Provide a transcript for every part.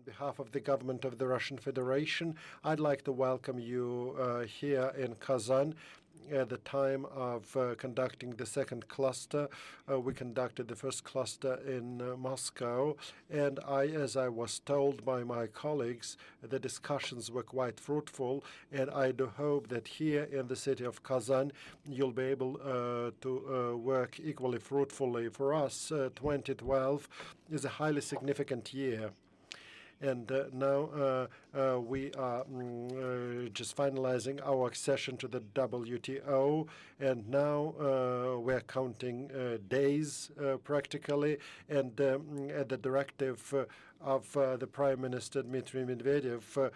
On behalf of the government of the Russian Federation, I'd like to welcome you here in Kazan. At the time of conducting the second cluster, we conducted the first cluster in Moscow, and as I was told by my colleagues, the discussions were quite fruitful, and I do hope that here in the city of Kazan, you'll be able to work equally fruitfully. For us, 2012 is a highly significant year. And now we are just finalizing our accession to the WTO, and now we're counting days practically. And at the directive of the Prime Minister Dmitry Medvedev,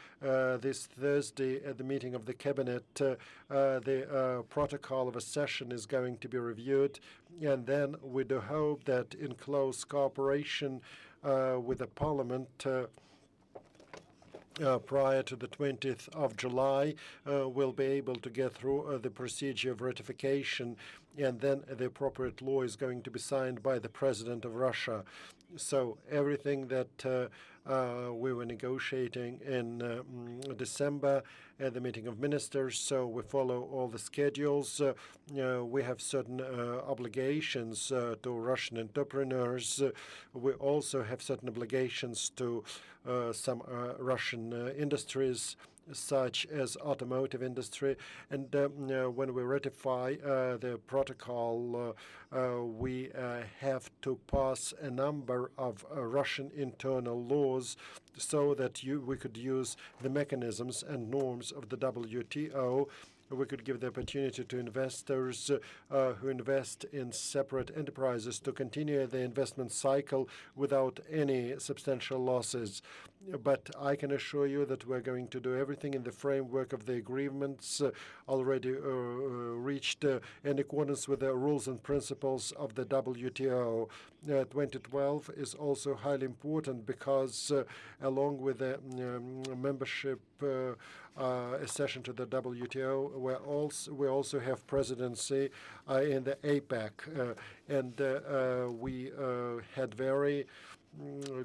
this Thursday at the meeting of the cabinet, the protocol of accession is going to be reviewed, and then we do hope that in close cooperation with the Parliament, prior to the 20th of July, we'll be able to get through the procedure of ratification, and then the appropriate law is going to be signed by the President of Russia. So everything that we were negotiating in December at the meeting of ministers, so we follow all the schedules. We have certain obligations to Russian entrepreneurs. We also have certain obligations to some Russian industries, such as automotive industry. And when we ratify the protocol, we have to pass a number of Russian internal laws so that we could use the mechanisms and norms of the WTO. We could give the opportunity to investors who invest in separate enterprises to continue the investment cycle without any substantial losses. But I can assure you that we're going to do everything in the framework of the agreements already reached in accordance with the rules and principles of the WTO. 2012 is also highly important because along with the membership accession to the WTO, we also have presidency in the APEC, and we had very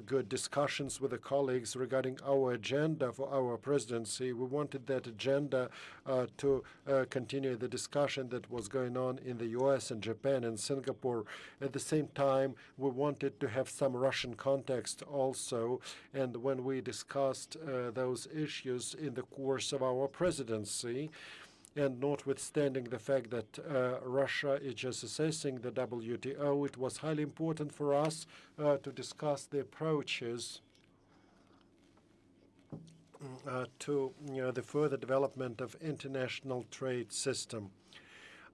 good discussions with the colleagues regarding our agenda for our presidency. We wanted that agenda to continue the discussion that was going on in the US and Japan and Singapore. At the same time, we wanted to have some Russian context also, and when we discussed those issues in the course of our presidency, and notwithstanding the fact that Russia is just assessing the WTO, it was highly important for us to discuss the approaches to the further development of international trade system.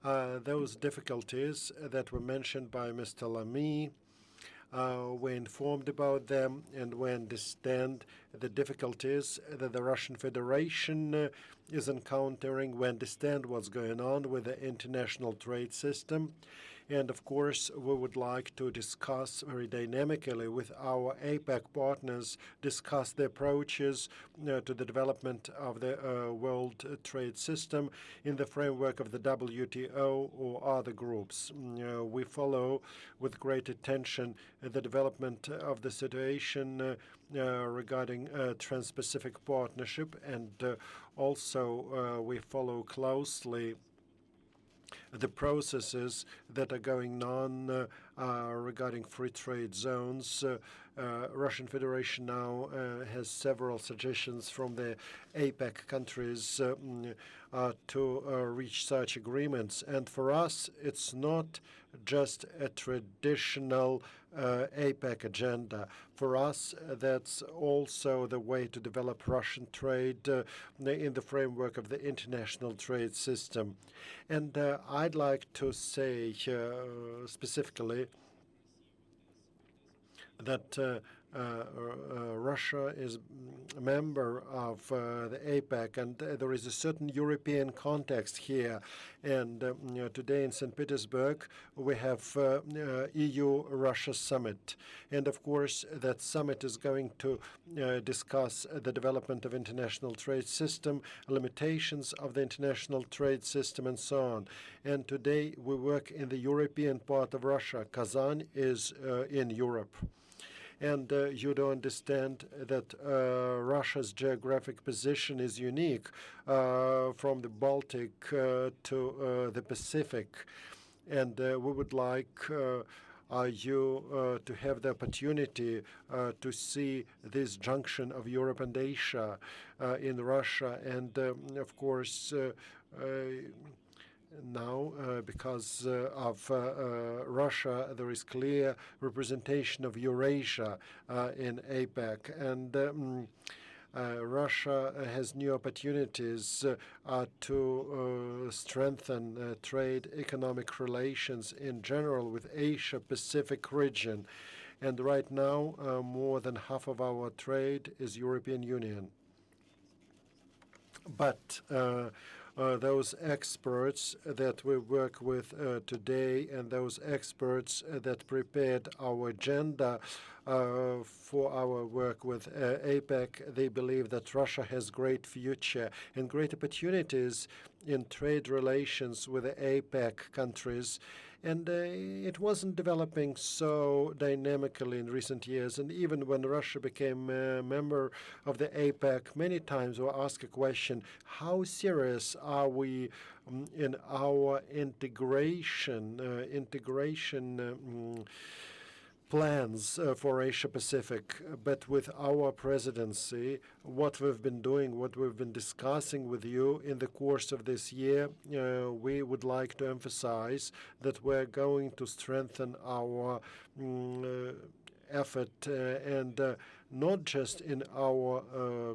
Those difficulties that were mentioned by Mr. Lamy, we informed about them, and we understand the difficulties that the Russian Federation is encountering. We understand what's going on with the international trade system. And of course, we would like to discuss very dynamically with our APEC partners, discuss the approaches to the development of the world trade system in the framework of the WTO or other groups. We follow with great attention the development of the situation regarding Trans-Pacific Partnership, and also we follow closely the processes that are going on regarding free trade zones. Russian Federation now has several suggestions from the APEC countries to reach such agreements. And for us, it's not just a traditional APEC agenda. For us, that's also the way to develop Russian trade in the framework of the international trade system. And I'd like to say specifically that Russia is a member of the APEC, and there is a certain European context here. And today in St. Petersburg, we have EU-Russia summit. And of course, that summit is going to discuss the development of international trade system, limitations of the international trade system, and so on. And today, we work in the European part of Russia. Kazan is in Europe. And you do understand that Russia's geographic position is unique from the Baltic to the Pacific. And we would like you to have the opportunity to see this junction of Europe and Asia in Russia. And of course, now, because of Russia, there is clear representation of Eurasia in APEC. And Russia has new opportunities to strengthen trade, economic relations in general with Asia-Pacific region. And right now, more than half of our trade is European Union. But those experts that we work with today and those experts that prepared our agenda for our work with APEC, they believe that Russia has great future and great opportunities in trade relations with the APEC countries. And it wasn't developing so dynamically in recent years. And even when Russia became a member of the APEC, many times we ask a question, how serious are we in our integration plans for Asia-Pacific? But with our presidency, what we've been doing, what we've been discussing with you in the course of this year, we would like to emphasize that we're going to strengthen our effort and not just in our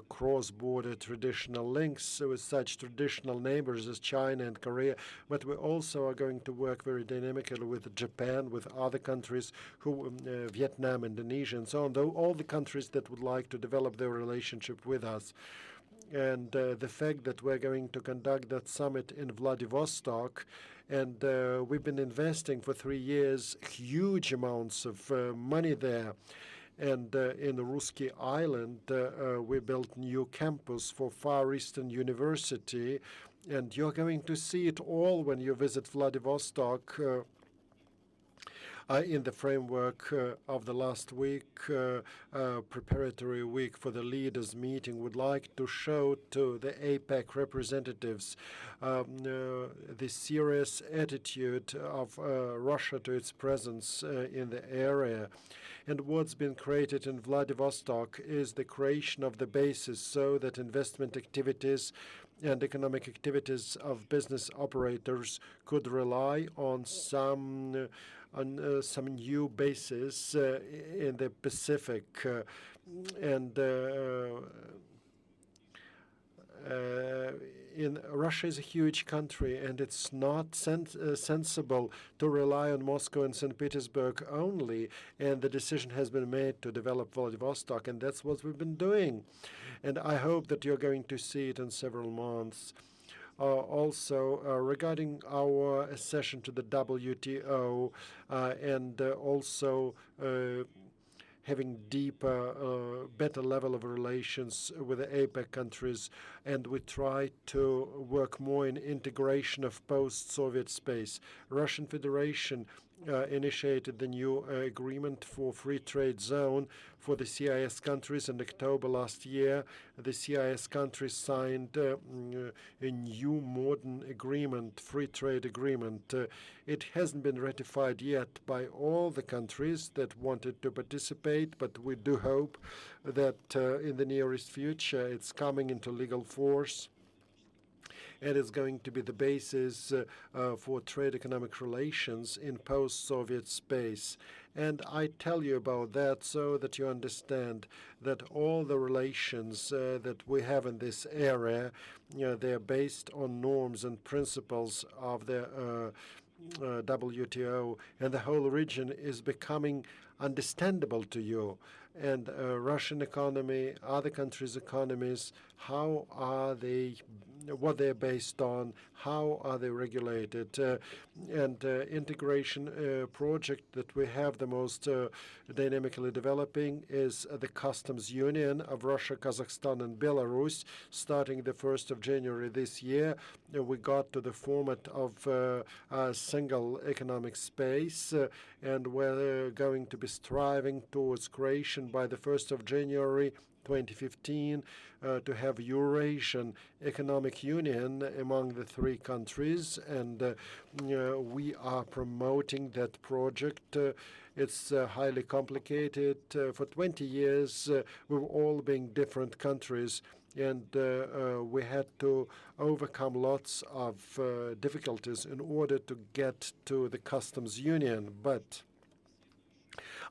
cross-border traditional links with such traditional neighbors as China and Korea, but we also are going to work very dynamically with Japan, with other countries, Vietnam, Indonesia, and so on, though all the countries that would like to develop their relationship with us. And the fact that we're going to conduct that summit in Vladivostok, and we've been investing for 3 years huge amounts of money there. And in Ruski Island, we built new campus for Far Eastern University. And you're going to see it all when you visit Vladivostok in the framework of the last week, preparatory week for the leaders' meeting. Would like to show to the APEC representatives the serious attitude of Russia to its presence in the area. And what's been created in Vladivostok is the creation of the basis so that investment activities and economic activities of business operators could rely on some new bases in the Pacific. In Russia is a huge country, and it's not sensible to rely on Moscow and St. Petersburg only. And the decision has been made to develop Vladivostok, and that's what we've been doing. And I hope that you're going to see it in several months. Also, regarding our accession to the WTO, and also having deeper, better level of relations with the APEC countries, and we try to work more in integration of post-Soviet space. Russian Federation initiated the new agreement for free trade zone for the CIS countries in October last year. The CIS countries signed a new modern agreement, free trade agreement. It hasn't been ratified yet by all the countries that wanted to participate, but we do hope that in the nearest future it's coming into legal force. And it's going to be the basis for trade economic relations in post-Soviet space. And I tell you about that so that you understand that all the relations that we have in this area, they're based on norms and principles of the WTO, and the whole region is becoming understandable to you. And Russian economy, other countries' economies how are they, what they're based on, how are they regulated, and integration project that we have the most dynamically developing is the Customs Union of Russia, Kazakhstan, and Belarus. Starting the 1st of January this year, we got to the format of a single economic space, and we're going to be striving towards creation by the 1st of January 2015 to have Eurasian Economic Union among the three countries, and we are promoting that project. It's highly complicated. For 20 years, we've all been different countries, and we had to overcome lots of difficulties in order to get to the customs union. But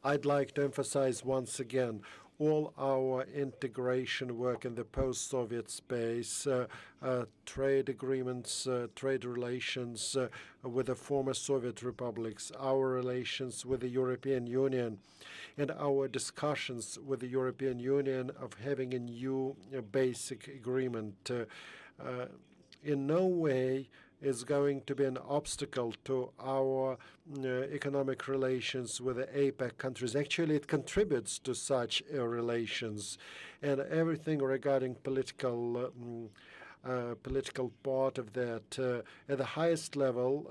I'd like to emphasize once again, all our integration work in the post-Soviet space, trade agreements, trade relations with the former Soviet republics, our relations with the European Union, and our discussions with the European Union of having a new basic agreement in no way is going to be an obstacle to our economic relations with the APEC countries. Actually, it contributes to such relations, and everything regarding political part of that. At the highest level,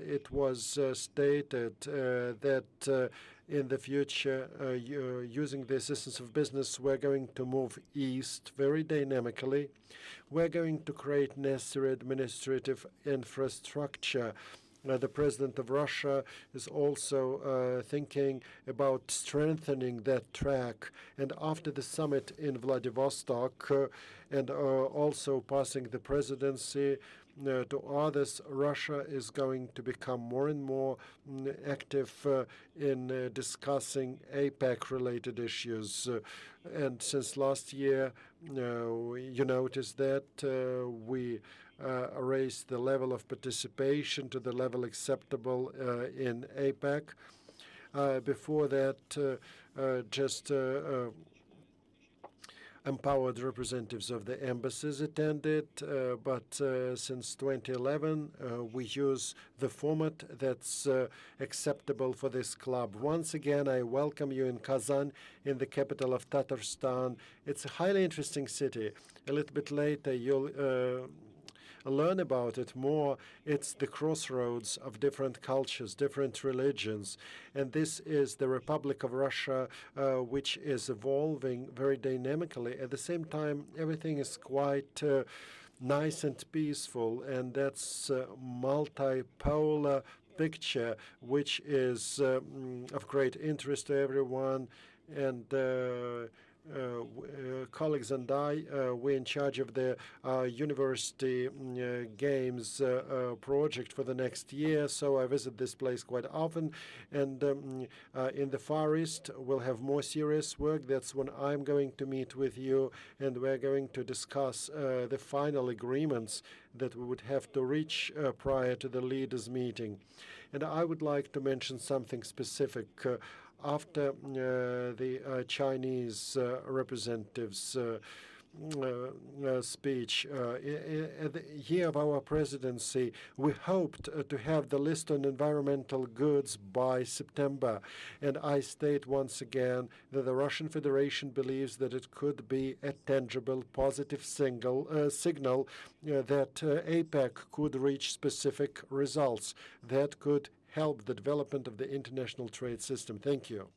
it was stated that in the future, using the assistance of business, we're going to move east very dynamically. We're going to create necessary administrative infrastructure. The president of Russia is also thinking about strengthening that track. And after the summit in Vladivostok and also passing the presidency to others, Russia is going to become more and more active in discussing APEC-related issues. And since last year, you notice that we raised the level of participation to the level acceptable in APEC. Before that, just empowered representatives of the embassies attended, but since 2011, we use the format that's acceptable for this club. Once again, I welcome you in Kazan, in the capital of Tatarstan. It's a highly interesting city. A little bit later, you'll learn about it more. It's the crossroads of different cultures, different religions. And this is the Republic of Russia, which is evolving very dynamically. At the same time, everything is quite nice and peaceful, and that's a multipolar picture, which is of great interest to everyone. And colleagues and I, we're in charge of the university games project for the next year, so I visit this place quite often. And in the Far East, we'll have more serious work. That's when I'm going to meet with you, and we're going to discuss the final agreements that we would have to reach prior to the leaders' meeting. And I would like to mention something specific. After the Chinese representatives' speech, at the year of our presidency, we hoped to have the list on environmental goods by September. And I state once again that the Russian Federation believes that it could be a tangible, positive signal that APEC could reach specific results that could help the development of the international trade system. Thank you.